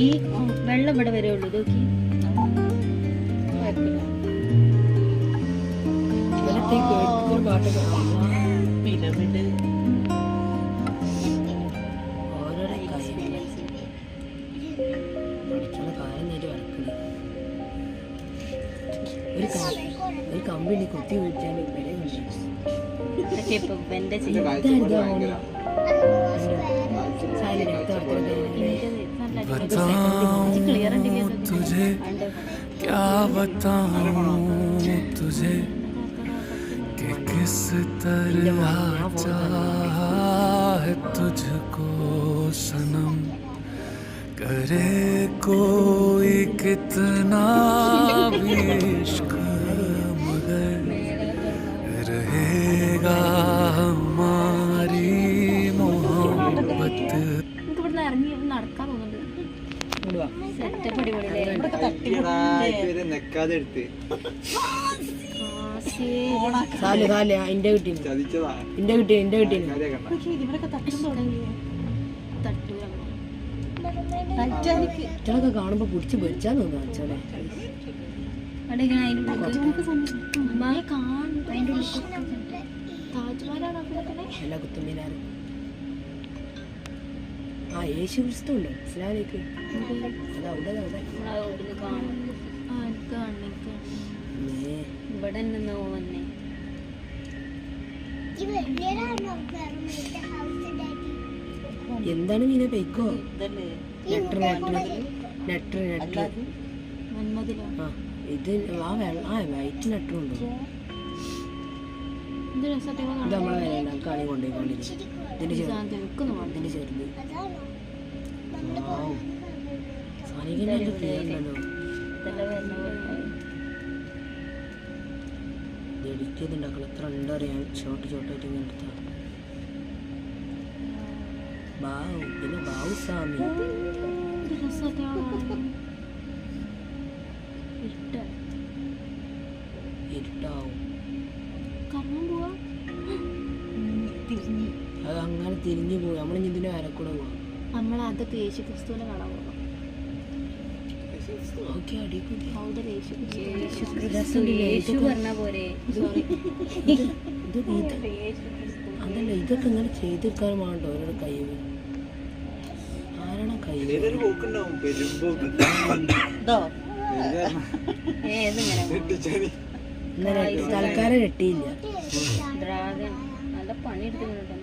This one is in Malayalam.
ഈ വെള്ളം ഇവിടെ വരെ ഉള്ളൂ നോക്കി. ഒരു കമ്പനി കുത്തി വിളിച്ചാൽ ഇതൊക്കെ ഇപ്പൊ എന്റെ तुझे क्या बताऊं तुझे कि किस तरह चाहा है तुझको सनम करे कोई कितना भी इश्क मगर रहेगा हमारी मोहब्बत. ഇറങ്ങി നടക്കാൻ തോന്നുന്നുണ്ട്. സെറ്റപ്പ് കാണുമ്പോ പിടിച്ച് പൊരിച്ചാ തോന്നുന്നു. എല്ലാ കുത്തുമ്പീനാറ് ആ യേശു ക്രിസ്തുണ്ട് ഇസ്ലാമിലേക്ക് ഇവിടെ എന്താണ് മീനെ പെയ്ക്കോ നെട്ടർ നെട്ടർ നെട്ടർ നെട്ടർ ആ ഇത് ആ വെള്ളം ആ വൈറ്റ് നെട്ടറുണ്ടോ ഇത് നമ്മളെ വില കളി കൊണ്ടുപോയി കണ്ടിട്ട് ഇതിന്റെ ചെറുത് സാനികല്ലോ എഡിക്കുന്നുണ്ടാക്കണം എത്ര ഉണ്ടറിയാൻ ഷോർട്ട് ഷോർട്ടായിട്ട് ഇങ്ങനെ എടുത്താ ബാവു പിന്നെ ബാവു സ്വാമി ഇരുട്ടാവും അത് അങ്ങനെ തിരിഞ്ഞു പോയി നമ്മളിനി ഇതിന്റെ വരക്കൂടെ പോവാം നമ്മളതൊക്കെ യേശു ക്രിസ്തുവിനെ കാണാൻ പോകാം. യേശു പറഞ്ഞ പോരെ അതല്ല ഇതൊക്കെ ഇങ്ങനെ ചെയ്തെടുക്കാൻ വേണ്ടോ അവരുടെ കഴിവ് ആരാണ് കഴിവ് തൽക്കാലം കിട്ടിയില്ല. ഡ്രാഗൺ നല്ല പണിയെടുക്കുന്നുണ്ടല്ലോ.